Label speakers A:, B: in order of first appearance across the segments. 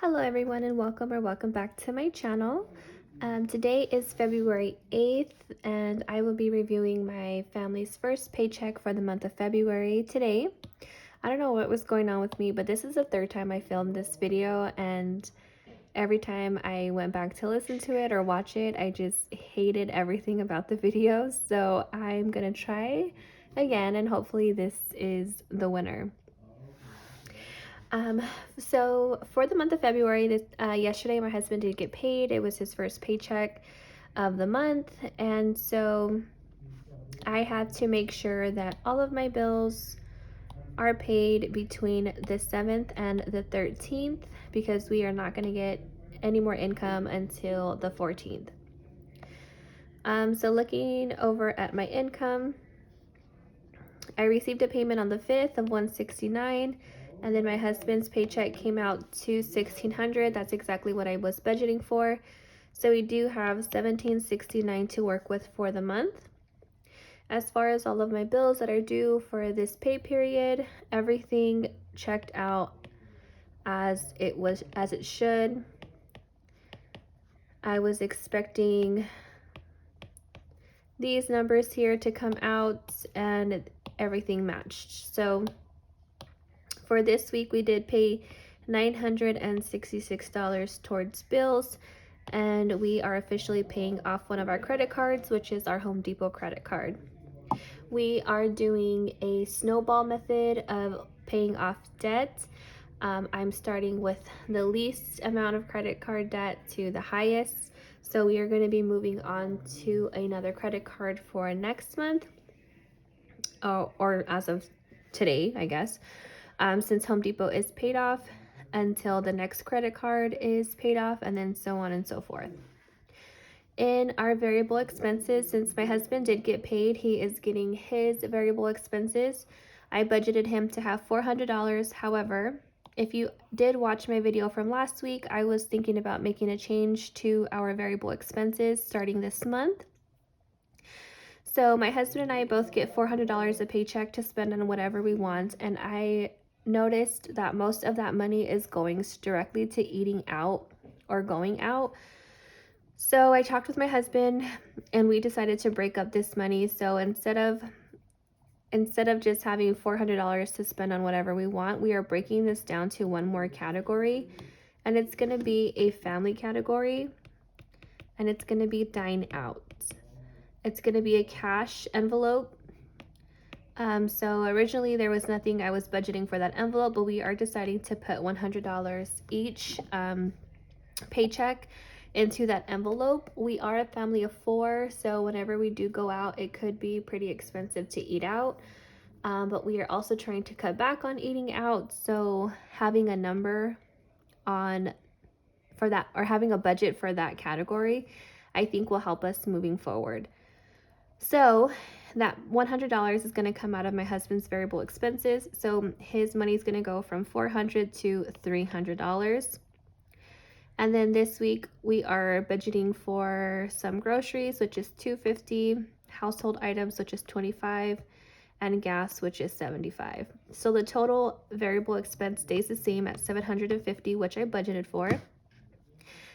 A: Hello everyone and welcome back to my channel. Today is February 8th and I will be reviewing my family's first paycheck for the month of February today. I don't know what was going on with me, but this is the third time I filmed this video, and every time I went back to listen to it or watch it, I just hated everything about the video. So I'm gonna try again and hopefully this is the winner. Um, so for the month of February, yesterday my husband did get paid. It was his first paycheck of the month, and so I had to make sure that all of my bills are paid between the 7th and the 13th because we are not going to get any more income until the 14th. So looking over at my income, I received a payment on the 5th of $169, and then my husband's paycheck came out to $1,600. That's exactly what I was budgeting for. So we do have $1,769 to work with for the month. As far as all of my bills that are due for this pay period, everything checked out as it should. I was expecting these numbers here to come out and everything matched. So for this week, we did pay $966 towards bills, and we are officially paying off one of our credit cards, which is our Home Depot credit card. We are doing a snowball method of paying off debt. I'm starting with the least amount of credit card debt to the highest. So we are going to be moving on to another credit card for next month, or as of today, I guess. Since Home Depot is paid off until the next credit card is paid off, and then so on and so forth. In our variable expenses, since my husband did get paid, he is getting his variable expenses. I budgeted him to have $400. However, if you did watch my video from last week, I was thinking about making a change to our variable expenses starting this month. So my husband and I both get $400 a paycheck to spend on whatever we want, and I noticed that most of that money is going directly to eating out or going out. So I talked with my husband and we decided to break up this money. So instead of just having $400 to spend on whatever we want, we are breaking this down to one more category, and it's going to be a family category, and it's going to be dine out. It's going to be a cash envelope. So originally there was nothing I was budgeting for that envelope, but we are deciding to put $100 each paycheck into that envelope. We are a family of 4, so whenever we do go out, it could be pretty expensive to eat out. But we are also trying to cut back on eating out, so having a number for that, or having a budget for that category, I think will help us moving forward. So that $100 is going to come out of my husband's variable expenses. So his money is going to go from $400 to $300. And then this week we are budgeting for some groceries, which is $250, household items, which is $25, and gas, which is $75. So the total variable expense stays the same at $750, which I budgeted for.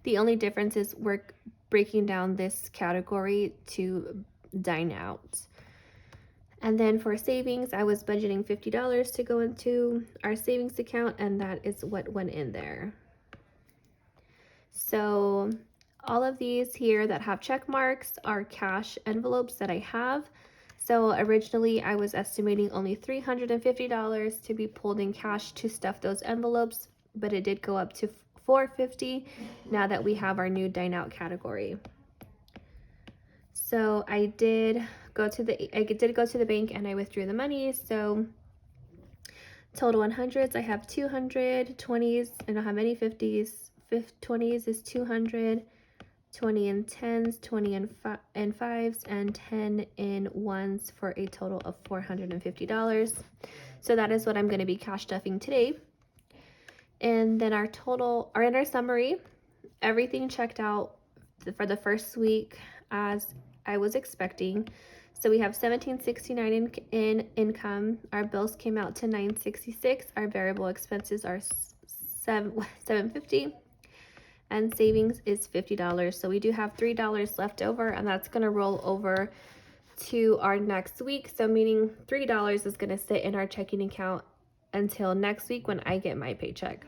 A: The only difference is we're breaking down this category to dine out. And then for savings, I was budgeting $50 to go into our savings account, and that is what went in there. So all of these here that have check marks are cash envelopes that I have. So originally I was estimating only $350 to be pulled in cash to stuff those envelopes, but it did go up to $450 now that we have our new dine out category. So I did go to the bank and I withdrew the money. So total 100s, I have 200, 20s, I don't have any 50s. 20s is 200, 20 in 10s, 20 in 5s, and 10 in 1s for a total of $450. So that is what I'm going to be cash stuffing today. And then in our summary, everything checked out for the first week as I was expecting. So we have $1,769 in income. Our bills came out to $966. Our variable expenses are $7.50, and savings is $50. So we do have $3 left over, and that's going to roll over to our next week. So meaning $3 is going to sit in our checking account until next week when I get my paycheck.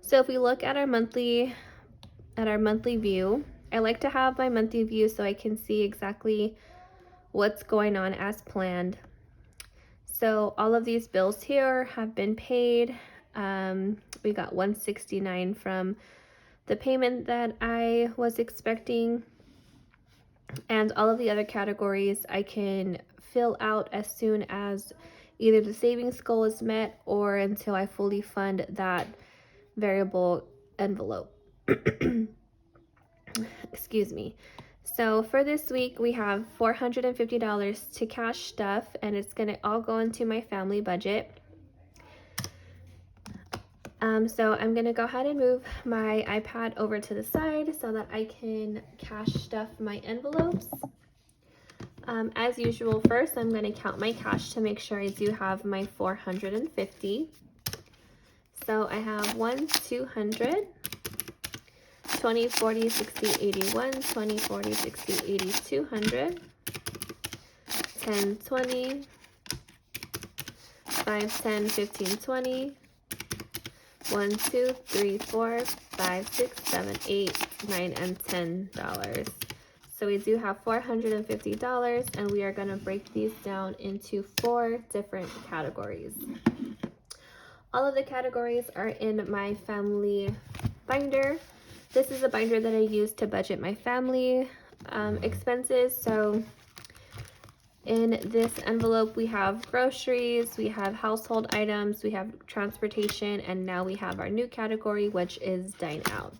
A: So if we look at our monthly view, I like to have my monthly view so I can see exactly what's going on as planned. So all of these bills here have been paid. We got $169 from the payment that I was expecting, and all of the other categories I can fill out as soon as either the savings goal is met or until I fully fund that variable envelope. Excuse me. So for this week, we have $450 to cash stuff, and it's going to all go into my family budget. So I'm going to go ahead and move my iPad over to the side so that I can cash stuff my envelopes. As usual, first I'm going to count my cash to make sure I do have my $450. So I have 1, 200, 20, 40, 60, 81, 20, 40, 60, 80, 200, 10, 20, 5, 10, 15, 20, 1, 2, 3, 4, 5, 6, 7, 8, 9, and $10. So we do have $450, and we are going to break these down into 4 different categories. All of the categories are in my family binder. This is a binder that I use to budget my family expenses. So in this envelope, we have groceries, we have household items, we have transportation, and now we have our new category, which is dine out.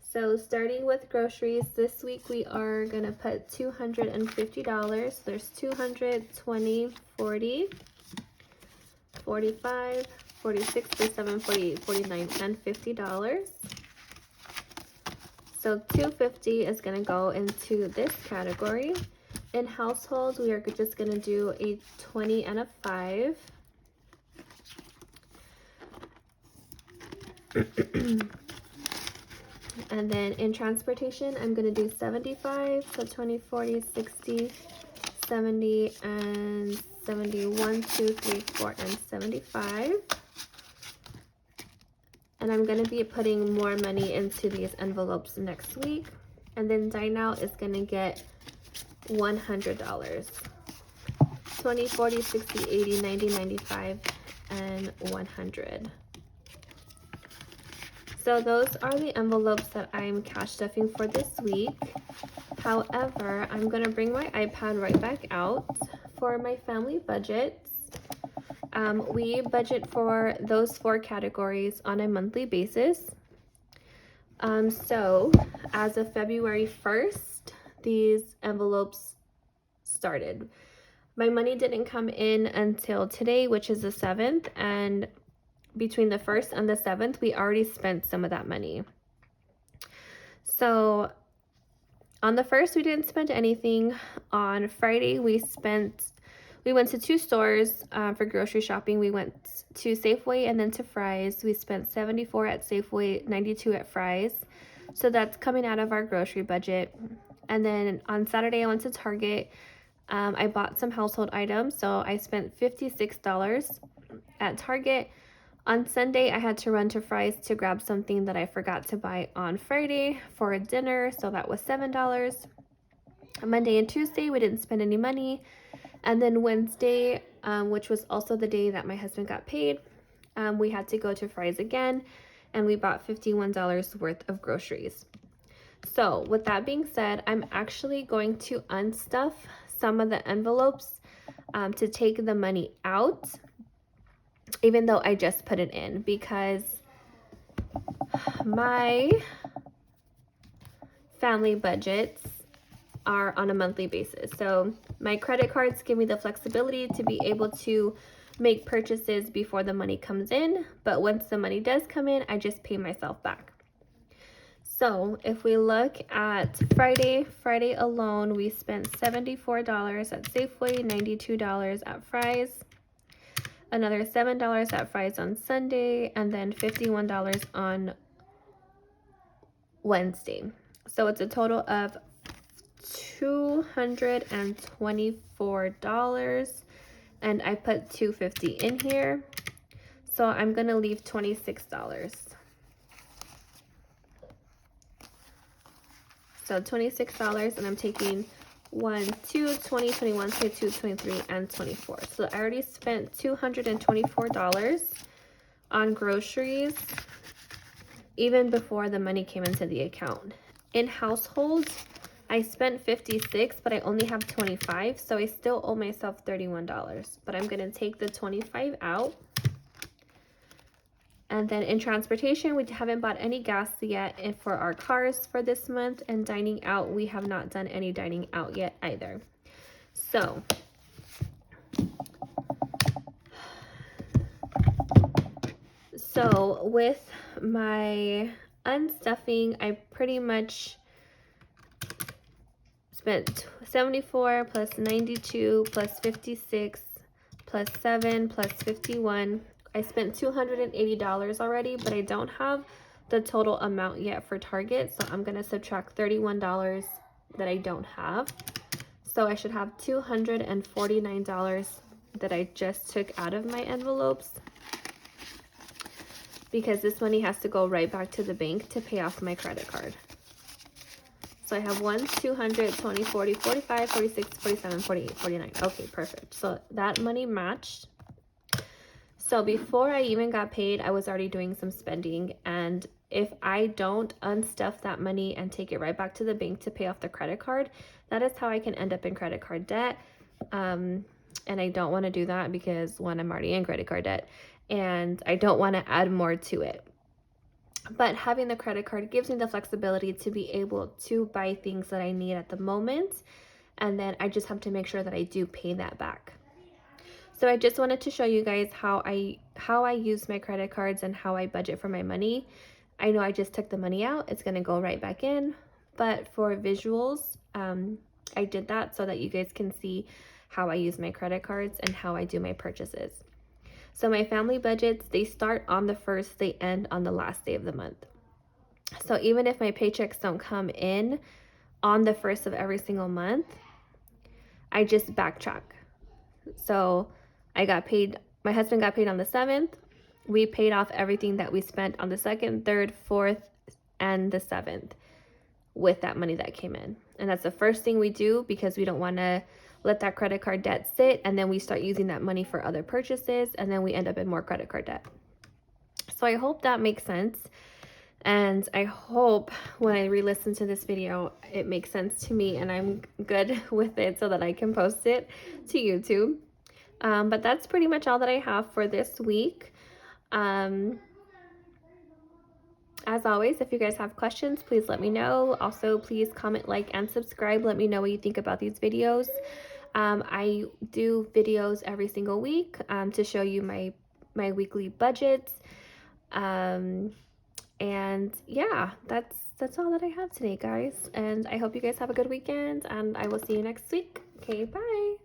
A: So starting with groceries, this week we are going to put $250. So there's 200, 20, 40, 45, 46, 47, 48, 49, and $50. So $250 is going to go into this category. In household, we are just going to do a 20 and a 5. And then in transportation, I'm going to do 75, so 20, 40, 60, 70, and 71, 2, 3, 4, and 75. And I'm going to be putting more money into these envelopes next week. And then dine out is going to get $100. 20, 40, 60, 80, 90, 95, and 100. So those are the envelopes that I'm cash stuffing for this week. However, I'm going to bring my iPad right back out for my family budgets. We budget for those 4 categories on a monthly basis. So as of February 1st, these envelopes started. My money didn't come in until today, which is the 7th, and between the 1st and the 7th, we already spent some of that money. So on the 1st, we didn't spend anything. On Friday, we went to 2 stores for grocery shopping. We went to Safeway and then to Fry's. We spent $74 at Safeway, $92 at Fry's. So that's coming out of our grocery budget. And then on Saturday, I went to Target. I bought some household items. So I spent $56 at Target. On Sunday, I had to run to Fry's to grab something that I forgot to buy on Friday for a dinner. So that was $7. Monday and Tuesday, we didn't spend any money. And then Wednesday, which was also the day that my husband got paid, we had to go to Fry's again, and we bought $51 worth of groceries. So with that being said, I'm actually going to unstuff some of the envelopes to take the money out, even though I just put it in, because my family budgets are on a monthly basis. So my credit cards give me the flexibility to be able to make purchases before the money comes in, but once the money does come in, I just pay myself back. So if we look at Friday alone, we spent $74 at Safeway, $92 at Fry's. another $7 at Fry's on Sunday, and then $51 on Wednesday. So it's a total of $224, and I put $250 in here. So I'm gonna leave $26. So $26, and I'm taking 1, 2, 20, 21, 22, 23, and 24. So I already spent $224 on groceries even before the money came into the account. In households, I spent $56, but I only have $25, so I still owe myself $31. But I'm gonna take the $25 out. And then in transportation, we haven't bought any gas yet for our cars for this month. And dining out, we have not done any dining out yet either. So with my unstuffing, I pretty much spent 74 plus 92 plus 56 plus 7 plus 51. I spent $280 already, but I don't have the total amount yet for Target, so I'm gonna subtract $31 that I don't have. So I should have $249 that I just took out of my envelopes, because this money has to go right back to the bank to pay off my credit card. So I have 1, 200, 20, 40, 45, 46, 47, 48, 49. Okay, perfect. So that money matched. So before I even got paid, I was already doing some spending. And if I don't unstuff that money and take it right back to the bank to pay off the credit card, that is how I can end up in credit card debt. And I don't want to do that because, one, I'm already in credit card debt, and I don't want to add more to it. But having the credit card gives me the flexibility to be able to buy things that I need at the moment. And then I just have to make sure that I do pay that back. So I just wanted to show you guys how I use my credit cards and how I budget for my money. I know I just took the money out. It's going to go right back in. But for visuals, I did that so that you guys can see how I use my credit cards and how I do my purchases. So my family budgets, they start on the 1st, they end on the last day of the month. So even if my paychecks don't come in on the 1st of every single month, I just backtrack. So I got paid, my husband got paid on the 7th. We paid off everything that we spent on the 2nd, 3rd, 4th, and the 7th with that money that came in. And that's the first thing we do, because we don't want to let that credit card debt sit, and then we start using that money for other purchases, and then we end up in more credit card debt. So I hope that makes sense. And I hope when I re-listen to this video, it makes sense to me and I'm good with it so that I can post it to YouTube. But that's pretty much all that I have for this week. As always, if you guys have questions, please let me know. Also, please comment, like, and subscribe. Let me know what you think about these videos. I do videos every single week to show you my weekly budgets. And yeah, that's all that I have today, guys. And I hope you guys have a good weekend, and I will see you next week. Okay, bye.